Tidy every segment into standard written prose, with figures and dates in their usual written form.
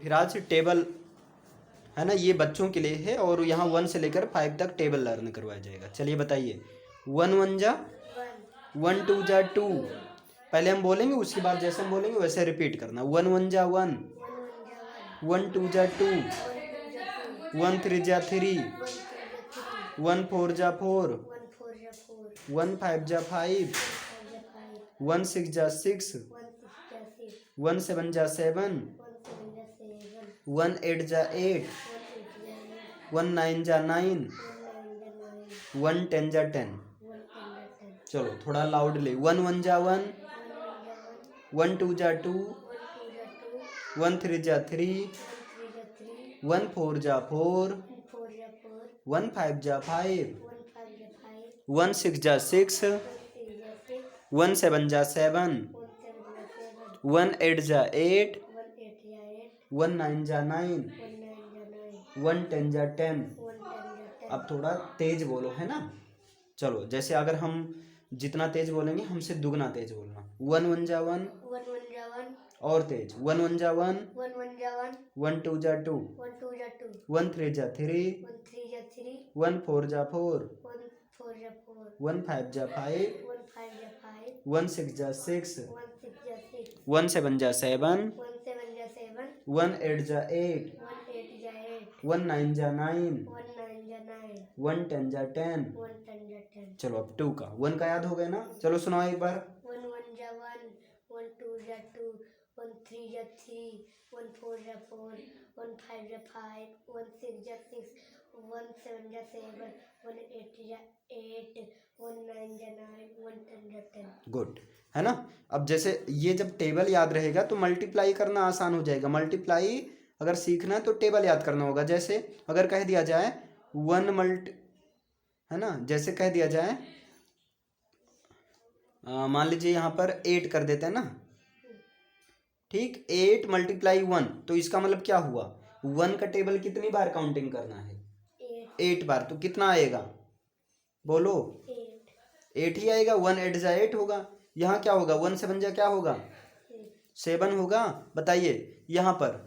फिर आज टेबल है ना, ये बच्चों के लिए है और यहाँ 1 से लेकर 5 तक टेबल लर्न करवाया जाएगा। चलिए बताइए, 1 1 जा 1 2 जा 2। पहले हम बोलेंगे, उसके बाद जैसे हम बोलेंगे वैसे रिपीट करना। 1 1 जा 1, 1 2 जा 2, 1 3 जा 3, 1 4 जा 4, 1 5 जा 5, 1 6 जा 6, 1 7 जा 7, 1 8 जा 8, 1 9 जा 9, 1 10 जा 10। चलो थोड़ा लाउडली। 1 1 जा 1, 1 2 जा 2, 1 3 जा 3, 1 4 जा 4, 1 5 जा 5, 1 6 जा 6, 1 7 जा 7, 1 8 जा 8, 1 9 जा 9, 1 10 जा 10। अब थोड़ा तेज बोलो, है ना। चलो जैसे अगर हम जितना तेज बोलेंगे हमसे दुगना तेज बोलना। 1 1 जा 1, और तेज। 1 1 जा 1, 1 2 जा 2, 1 3 जा 3, 1 4 जा 4, 1 5 जा 5, 1 6 जा 6, 1 7 जा 7, 1 8 जा 8, 1 9 जा 9, 1 10 जा 10। चलो अब 2 का 1 का याद हो गया ना। चलो सुनाओ एक बार। 1 1 जा 1, 1 2 जा 2, 1 3 जा 3, 1 4 जा 4, 1 5 जा 5, 1 6 जा 6, 1 7 जा 7, 1 8 जा 8, 1 9 जा 9, 1 10 जा 10। गुड, है ना। अब जैसे ये जब टेबल याद रहेगा तो मल्टीप्लाई करना आसान हो जाएगा। मल्टीप्लाई अगर सीखना है तो टेबल याद करना होगा। जैसे अगर कह दिया जाए 1 मल्टी, है ना, जैसे कह दिया जाए मान लीजिए यहाँ पर 8 कर देते हैं ना, ठीक। 8 × 1, तो इसका मतलब क्या हुआ, 1 का टेबल कितनी बार काउंटिंग करना है, 8 बार। तो कितना आएगा बोलो, 8 ही आएगा। 1 8 जा 8 होगा। यहाँ क्या होगा, 1 7 जा क्या होगा, 7 होगा। बताइए यहाँ पर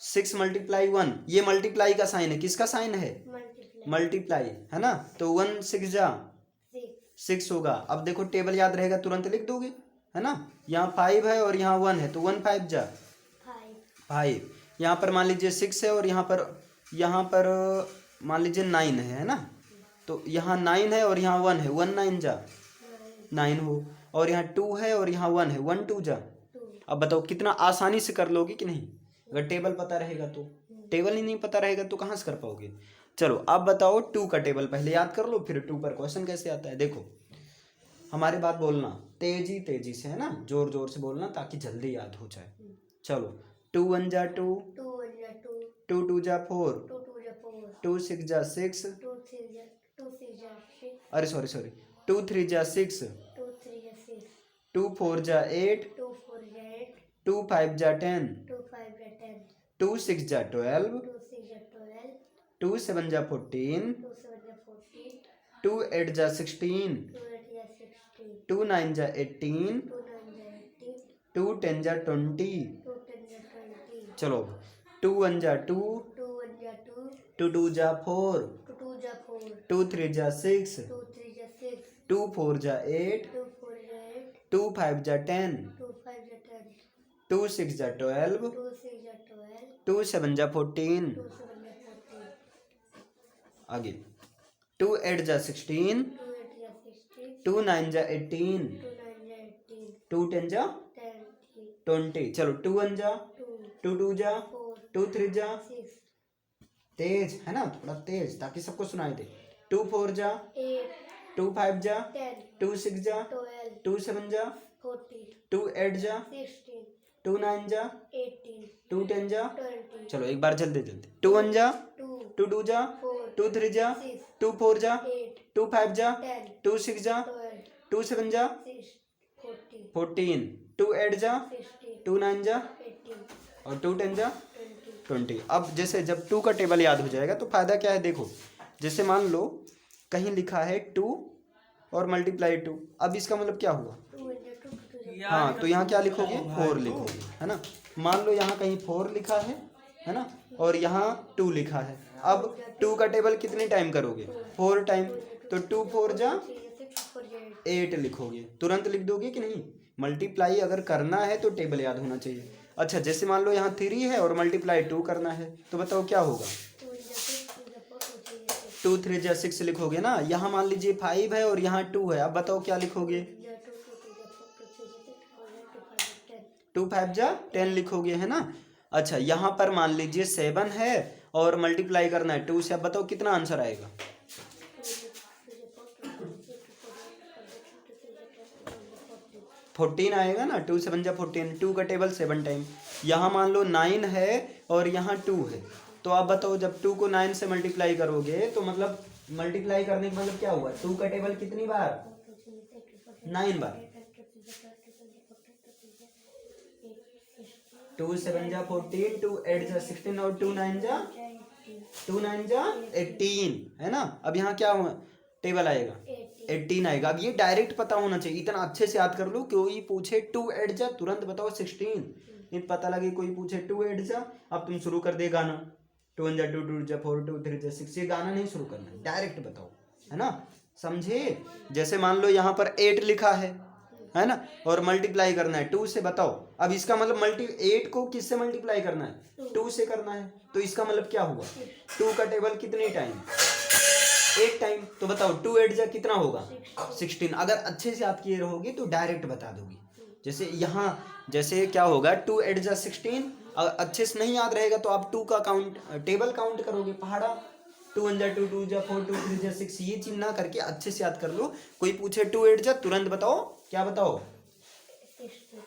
6 × 1, ये मल्टीप्लाई का साइन है। किसका साइन है, मल्टीप्लाई, है ना। तो 1 6 जा 6 होगा। अब देखो टेबल याद रहेगा तुरंत लिख दोगे, है ना। यहाँ 5 है और यहाँ 1 है, तो 1 5 जा 5। यहाँ पर मान लीजिए 6 है और यहाँ पर मान लीजिए 9 है ना। तो यहाँ 9 है और यहाँ 1 है, 1 9 जा 9 हो। और यहाँ 2 है और यहाँ 1 है, 1 2 जा। अब बताओ कितना आसानी से कर लोगे कि नहीं, अगर टेबल पता रहेगा तो। टेबल ही नहीं पता रहेगा तो कहाँ से कर पाओगे। चलो अब बताओ 2 का टेबल पहले याद कर लो, फिर 2 पर क्वेश्चन कैसे आता है। देखो हमारी बात बोलना तेजी तेजी से, है ना, जोर जोर से बोलना ताकि जल्दी याद हो जाए। चलो 2 1 जा 2, 2 2 जा 4, 2 6 जा 6, अरे सॉरी 2 3 जा 6, 2 4 जा 8, 2 5 जा 10, 2 6 जा 12, 2 7 जा 14, 2 8 जा 16, 2 9 जा 18, 2 10 जा 20। चलो 2 1 जा 2, 2 2 जा 4, 2 3 जा 6, 2 4 जा 8, 2 5 जा 10, 2 6 जा 12, 2 7 जा 14। आगे 2 8 जा 16, 2 9 जा 18, 2 10 जा 20। चलो 2 1 जा 2 2 जा 2 3 जा, तेज, है ना, थोड़ा तेज ताकि सबको सुनाई दे। 2 4 जा 2 5 जा 2 6 जा 2 7 जा 2 8 जा 2 9 जा 2 10 जा। चलो एक बार जल्दी जल्दी। 2 1 जा 2 2 जा 2 3 जा 2 4 जा 2 5 जा 2 6 जा 2 7 जा 14, 2 8 जा 2 9 जा और 2 10 जा 20। अब जैसे जब 2 का टेबल याद हो जाएगा तो फायदा क्या है, देखो जैसे मान लो कहीं लिखा है 2 और × 2, अब इसका मतलब क्या हुआ, हाँ, तो यहाँ क्या लिखोगे 4 लिखोगे, है ना। मान लो यहाँ कहीं 4 लिखा है ना, और यहाँ 2 लिखा है। अब 2 का टेबल कितने टाइम करोगे 4 टाइम, तो 2 4 जा 8 लिखोगे। तुरंत लिख दोगे कि नहीं। मल्टीप्लाई अगर करना है तो टेबल याद होना चाहिए। अच्छा, जैसे मान लो यहाँ 3 है और मल्टीप्लाई 2 करना है, तो बताओ क्या होगा। 2 3 जा 6 लिखोगे ना। यहाँ मान लीजिए 5 है और यहाँ 2 है, अब बताओ क्या लिखोगे। 2 5 जा 10 लिखोगे, है ना। अच्छा, यहाँ पर मान लीजिए 7 है और मल्टीप्लाई करना है 2 से, अब बताओ कितना आंसर आएगा। 14 आएगा ना। 2 7 जा 14, 2 का टेबल 7 टाइम। यहाँ मान लो 9 है और यहाँ 2 है, तो आप बताओ जब 2 को 9 से मल्टीप्लाई करोगे तो मतलब मल्टीप्लाई करने का मतलब क्या हुआ, 2 का टेबल कितनी बार 9 बार। 2 7 जा 14, 2 8 जा 16 और 2 9 जा 18, है ना। अब यहाँ क्या हुआ टेबल आएगा 18 आएगा। अब ये डायरेक्ट पता होना चाहिए, इतना अच्छे से याद कर लो। कोई पूछे 2 8 जा तुरंत बताओ 16, नहीं पता लगे कोई पूछे 2 8 जा, अब तुम शुरू कर दे गाना 2 1 जा 2 2 जा 4 2 3 जा 6, ये गाना नहीं शुरू करना, डायरेक्ट बताओ, है ना। समझे। जैसे मान लो यहाँ पर 8 लिखा है ना, और मल्टीप्लाई करना है 2 से, बताओ अब इसका मतलब 8 को किससे मल्टीप्लाई करना है 2 से करना है, तो इसका मतलब क्या हुआ 2 का टेबल कितने टाइम 8 टाइम, तो बताओ 2 8 जा कितना होगा 16। अगर अच्छे से याद किए रहोगे तो डायरेक्ट बता दोगे। जैसे यहाँ जैसे क्या होगा 2 8 जा 16, अगर अच्छे से नहीं याद रहेगा तो आप 2 का टेबल काउंट करोगे पहाड़ा, 2 1 जा 2 2 जा 4 2 3 जा 6, ये चीज ना करके अच्छे से याद कर लो। कोई पूछे 2 8 जा तुरंत बताओ क्या बताओ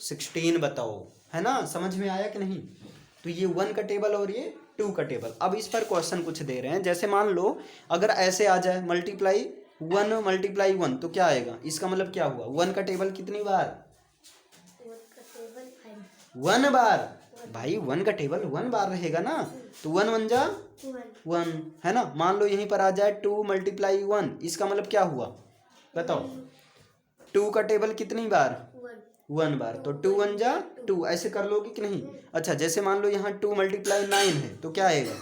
16 बताओ, है ना। समझ में आया कि नहीं। तो ये 1 का टेबल और ये 2 का टेबल। अब इस पर क्वेश्चन कुछ दे रहे हैं, जैसे मान लो अगर ऐसे आ जाए मल्टीप्लाई 1 तो क्या आएगा, इसका मतलब क्या हुआ 1 का टेबल कितनी बार 1 बार। भाई 1 का टेबल 1 बार रहेगा ना, तो 1 1 जा 1, है ना। मान लो यहीं पर आ जाए 2 मल्टीप्लाई 1, इसका मतलब क्या हुआ बताओ 2 का टेबल कितनी बार 1 बार, तो 2 1 जा 2, ऐसे कर लोगे कि नहीं। अच्छा, जैसे मान लो यहाँ 2 मल्टीप्लाई 9 है, तो क्या आएगा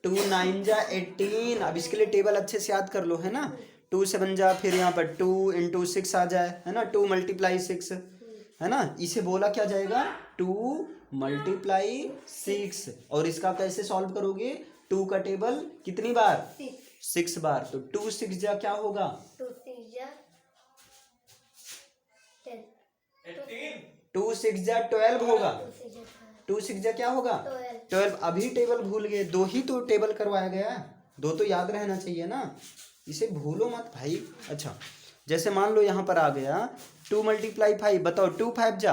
2 9 जा 18। अब इसके लिए टेबल अच्छे से याद कर लो, है ना। 2 7 जा, फिर यहाँ पर 2 इंटू 6 आ जाए, है ना, 2 मल्टीप्लाई 6, है ना। इसे बोला क्या जाएगा 2 मल्टीप्लाई 6। और इसका कैसे सॉल्व करोगे 2 का टेबल कितनी बार 6 बार, तो 2 6 जा क्या होगा 2 6 जा 12 होगा। 2 6 जा क्या होगा 12। अभी टेबल भूल गए, 2 ही तो टेबल करवाया गया है, 2 तो याद रहना चाहिए ना, इसे भूलो मत भाई। अच्छा, जैसे मान लो यहाँ पर आ गया 2 मल्टीप्लाई 5, बताओ 2 5 जा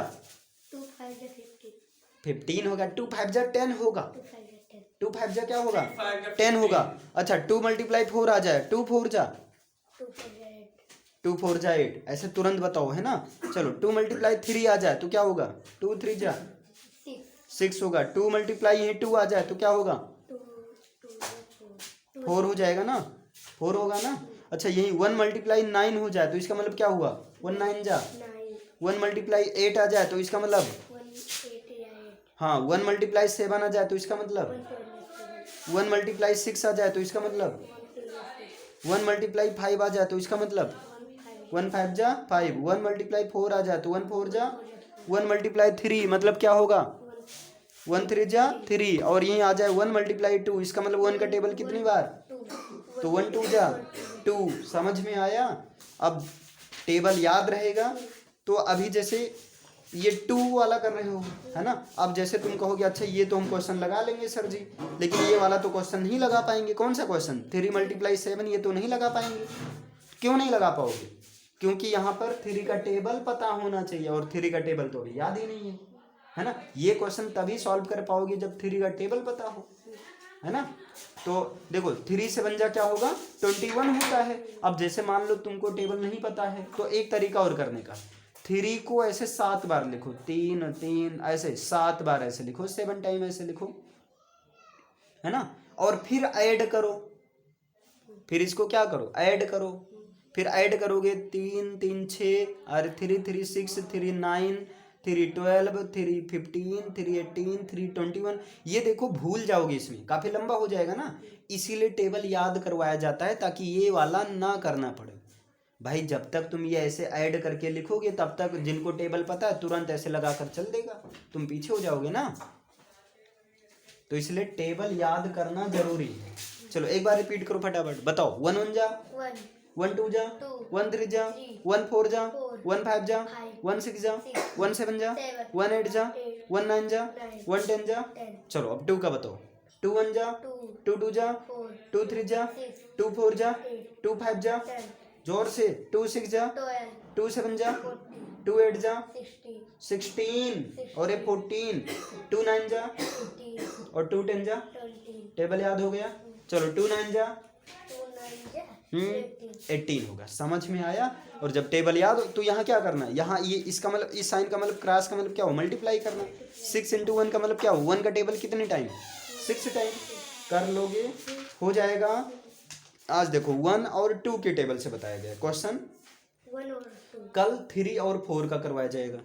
15 होगा, 2 5 जा 10 होगा, 2 5 जा क्या होगा 10 होगा। अच्छा, 2 मल्टीप्लाई 4 आ जाए 2 4 जा 2 4 जा 8, ऐसे तुरंत बताओ, है ना। चलो 2 मल्टीप्लाई 3 आ जाए तो क्या होगा 2 3 जा 6 होगा। 2 मल्टीप्लाई 2 आ जाए तो क्या होगा 4 हो जाएगा ना, 4 होगा ना। अच्छा, यही 1 मल्टीप्लाई 9 हो जाए तो इसका मतलब क्या हुआ 1 9 जा। 1 मल्टीप्लाई 8 आ जाए तो इसका मतलब हाँ 1 मल्टीप्लाई 7 आ जाए तो इसका मतलब 1 मल्टीप्लाई 6 आ जाए तो इसका मतलब 1 मल्टीप्लाई 5 आ जाए तो इसका मतलब 1 5 जा 5। 1 मल्टीप्लाई 4 आ जाए तो 1 4 जा 1 मल्टीप्लाई 3 मतलब क्या होगा 1 3 जा 3। और यहीं आ जाए 1 मल्टीप्लाई 2, इसका मतलब 1 का टेबल कितनी बार, तो 1 2 जा 2। समझ में आया। अब टेबल याद रहेगा। तो अभी जैसे ये 2 वाला कर रहे हो, है ना। अब जैसे तुम कहोगे अच्छा ये तो हम क्वेश्चन लगा लेंगे सर जी, लेकिन ये वाला तो क्वेश्चन नहीं लगा पाएंगे। कौन सा क्वेश्चन 3 मल्टीप्लाई 7, ये तो नहीं लगा पाएंगे। क्यों नहीं लगा पाओगे, क्योंकि यहाँ पर 3 का टेबल पता होना चाहिए, और 3 का टेबल तो अभी याद ही नहीं है ना। ये क्वेश्चन तभी सॉल्व कर पाओगे जब 3 का टेबल पता हो, है ना। तो देखो 3 से बन जा क्या होगा 21 होता है। अब जैसे मान लो तुमको टेबल नहीं पता है, तो एक तरीका और करने का, 3 को ऐसे 7 बार लिखो, 3 3 ऐसे 7 बार ऐसे लिखो, 7 टाइम ऐसे लिखो, है ना। और फिर ऐड करो, फिर इसको क्या करो ऐड करो, फिर ऐड करोगे 3 3 6 और 3 3 6 3 9 3 12 3 15 3 18 3 21। ये देखो भूल जाओगे, इसमें काफ़ी लंबा हो जाएगा ना, इसीलिए टेबल याद करवाया जाता है ताकि ये वाला ना करना पड़े। भाई जब तक तुम ये ऐसे ऐड करके लिखोगे तब तक जिनको टेबल पता है तुरंत ऐसे लगा कर चल देगा, तुम पीछे हो जाओगे ना, तो इसलिए टेबल याद करना जरूरी है। चलो एक बार रिपीट करो फटाफट, बताओ 1 1 जा 1 2 जा 1 3 जा 1 4 जा 1 5 जा 1 6 जा 1 7 जा 1 8 जा 1 9 जा 1 10 जा। चलो अब 2 का बताओ, 2 1 जा 2 2 जा 2 3 जा 2 4 जा 2 5 जा, जोर से 2 6 जा 2 7 जा 2 8 जा 16 और ये 14, 2 9 जा और 2 10 जा। टेबल याद हो गया। चलो 2 9 जा 18 होगा। समझ में आया। और जब टेबल याद हो तो यहाँ क्या करना है, यहाँ ये इसका मतलब, इस साइन का मतलब, क्रॉस का मतलब क्या हो, मल्टीप्लाई करना। 6 × 1 का मतलब क्या हो, 1 का टेबल कितने टाइम, 6 टाइम कर लोगे हो जाएगा। आज देखो 1 और 2 के टेबल से बताया गया क्वेश्चन, 1 और 2। कल 3 और 4 का करवाया जाएगा।